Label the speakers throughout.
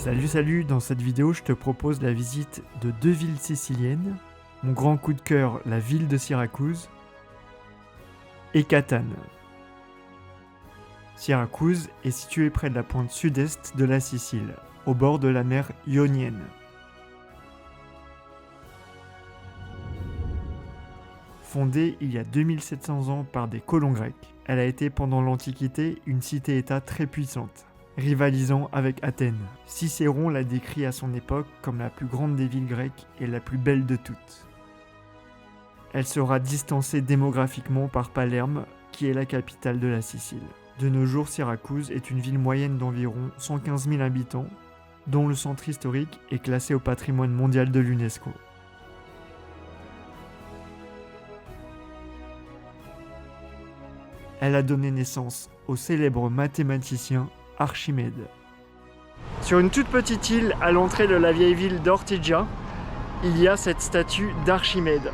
Speaker 1: Salut, dans cette vidéo je te propose la visite de deux villes siciliennes, mon grand coup de cœur la ville de Syracuse et Catane. Syracuse est située près de la pointe sud-est de la Sicile, au bord de la mer Ionienne. Fondée il y a 2700 ans par des colons grecs, elle a été pendant l'Antiquité une cité-État très puissante, rivalisant avec Athènes. Cicéron la décrit à son époque comme la plus grande des villes grecques et la plus belle de toutes. Elle sera distancée démographiquement par Palerme, qui est la capitale de la Sicile. De nos jours, Syracuse est une ville moyenne d'environ 115 000 habitants, dont le centre historique est classé au patrimoine mondial de l'UNESCO. Elle a donné naissance au célèbre mathématicien Archimède. Sur une toute petite île à l'entrée de la vieille ville d'Ortygia, il y a cette statue d'Archimède.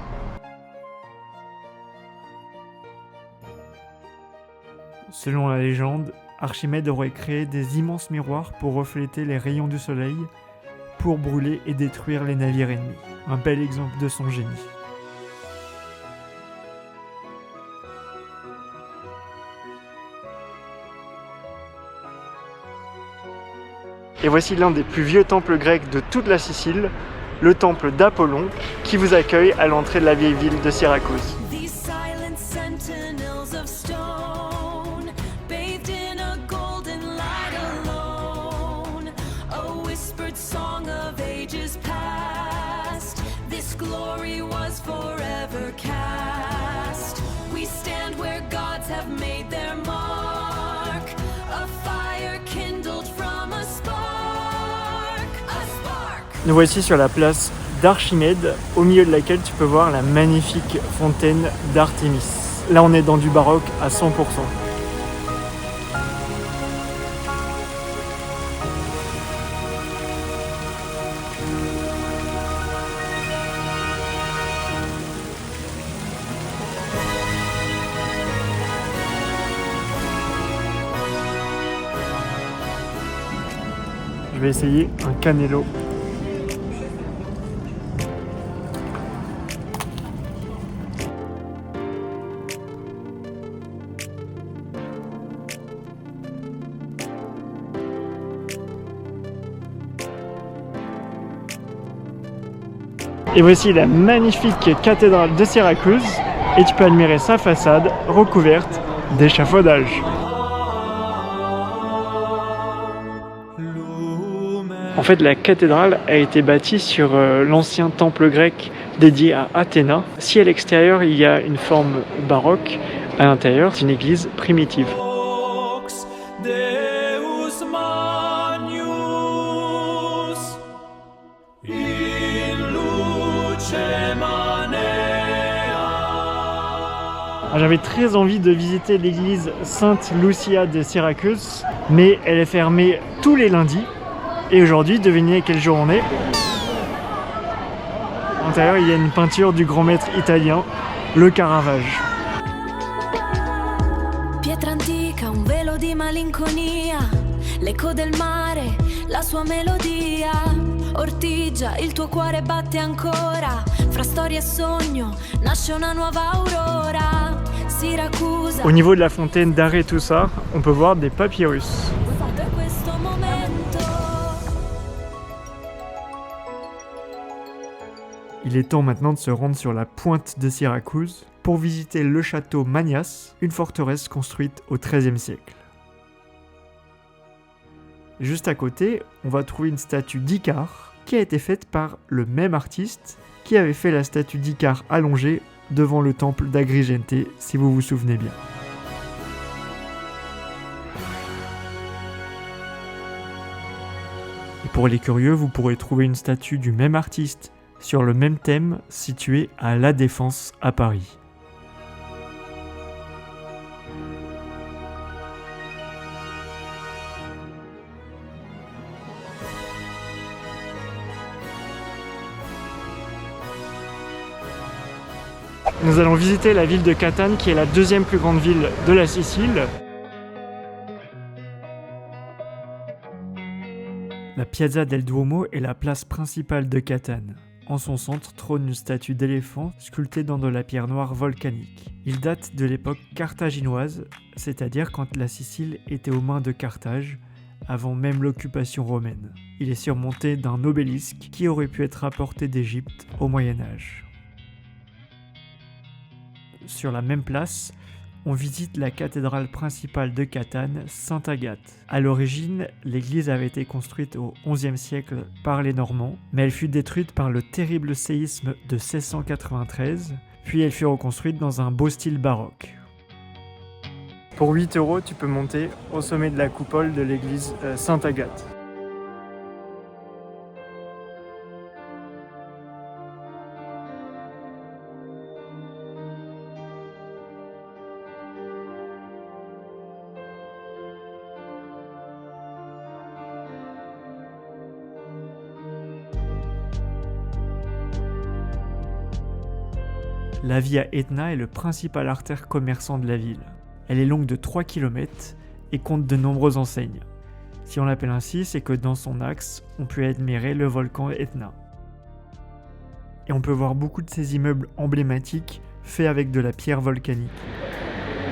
Speaker 1: Selon la légende, Archimède aurait créé des immenses miroirs pour refléter les rayons du soleil, pour brûler et détruire les navires ennemis. Un bel exemple de son génie. Et voici l'un des plus vieux temples grecs de toute la Sicile, le temple d'Apollon, qui vous accueille à l'entrée de la vieille ville de Syracuse. Nous voici sur la place d'Archimède, au milieu de laquelle tu peux voir la magnifique fontaine d'Artémis. Là on est dans du baroque à 100%. Je vais essayer un cannello. Et voici la magnifique cathédrale de Syracuse, et tu peux admirer sa façade recouverte d'échafaudages. En fait, la cathédrale a été bâtie sur l'ancien temple grec dédié à Athéna. Si à l'extérieur il y a une forme baroque, à l'intérieur c'est une église primitive. J'avais très envie de visiter l'église Sainte Lucia de Syracuse, mais elle est fermée tous les lundis. Et aujourd'hui, devinez quel jour on est. À l'intérieur, il y a une peinture du grand maître italien, le Caravage. Pietra antica, un velo di malinconia, l'eco del mare, la sua melodia. Ortygia, il tuo cuore batte ancora, fra storia e sogno nasce una nuova aurora. Siracusa. Au niveau de la fontaine d'Aretusa, on peut voir des papyrus. Il est temps maintenant de se rendre sur la pointe de Syracuse pour visiter le château Manias, une forteresse construite au XIIIe siècle. Juste à côté, on va trouver une statue d'Icare qui a été faite par le même artiste qui avait fait la statue d'Icare allongée devant le temple d'Agrigente, si vous vous souvenez bien. Et pour les curieux, vous pourrez trouver une statue du même artiste sur le même thème située à La Défense à Paris. Nous allons visiter la ville de Catane, qui est la deuxième plus grande ville de la Sicile. La Piazza del Duomo est la place principale de Catane. En son centre trône une statue d'éléphant sculptée dans de la pierre noire volcanique. Il date de l'époque carthaginoise, c'est-à-dire quand la Sicile était aux mains de Carthage, avant même l'occupation romaine. Il est surmonté d'un obélisque qui aurait pu être apporté d'Égypte au Moyen-Âge. Sur la même place, on visite la cathédrale principale de Catane, Sainte Agathe. À l'origine, l'église avait été construite au XIe siècle par les Normands, mais elle fut détruite par le terrible séisme de 1693, puis elle fut reconstruite dans un beau style baroque. Pour 8 €, tu peux monter au sommet de la coupole de l'église Sainte Agathe. La Via Etna est le principal artère commerçant de la ville. Elle est longue de 3 km et compte de nombreuses enseignes. Si on l'appelle ainsi, c'est que dans son axe, on peut admirer le volcan Etna. Et on peut voir beaucoup de ces immeubles emblématiques faits avec de la pierre volcanique.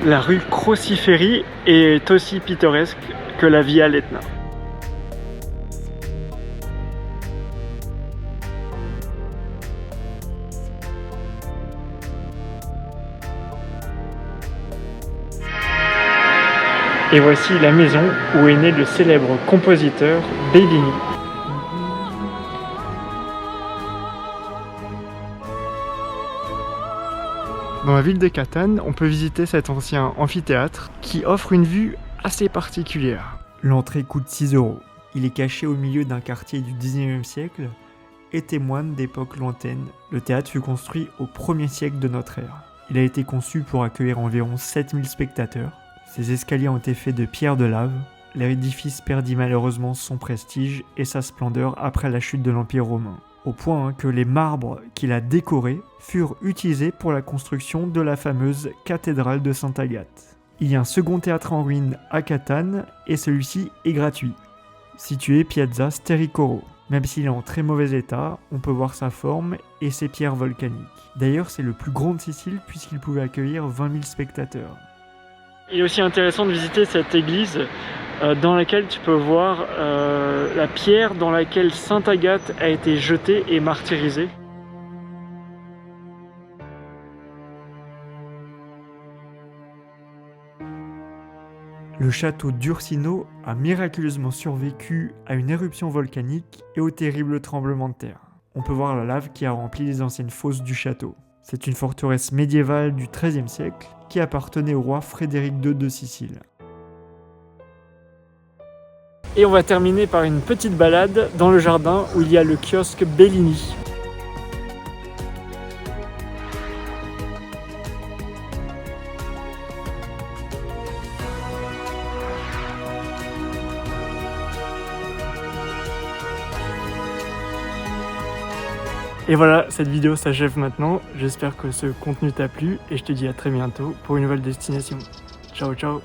Speaker 1: La rue Crociferi est aussi pittoresque que la Via Etna. Et voici la maison où est né le célèbre compositeur Bellini. Dans la ville de Catane, on peut visiter cet ancien amphithéâtre qui offre une vue assez particulière. L'entrée coûte 6 €. Il est caché au milieu d'un quartier du 19e siècle et témoigne d'époques lointaines. Le théâtre fut construit au 1er siècle de notre ère. Il a été conçu pour accueillir environ 7000 spectateurs. Ses escaliers ont été faits de pierre de lave. L'édifice perdit malheureusement son prestige et sa splendeur après la chute de l'Empire romain, au point que les marbres qu'il a décorés furent utilisés pour la construction de la fameuse cathédrale de Sainte Agathe. Il y a un second théâtre en ruine à Catane et celui-ci est gratuit, situé Piazza Stericoro. Même s'il est en très mauvais état, on peut voir sa forme et ses pierres volcaniques. D'ailleurs, c'est le plus grand de Sicile puisqu'il pouvait accueillir 20 000 spectateurs. Il est aussi intéressant de visiter cette église dans laquelle tu peux voir la pierre dans laquelle Sainte Agathe a été jetée et martyrisée. Le château d'Ursino a miraculeusement survécu à une éruption volcanique et au terrible tremblement de terre. On peut voir la lave qui a rempli les anciennes fosses du château. C'est une forteresse médiévale du XIIIe siècle qui appartenait au roi Frédéric II de Sicile. Et on va terminer par une petite balade dans le jardin où il y a le kiosque Bellini. Et voilà, cette vidéo s'achève maintenant. J'espère que ce contenu t'a plu et je te dis à très bientôt pour une nouvelle destination. Ciao ciao.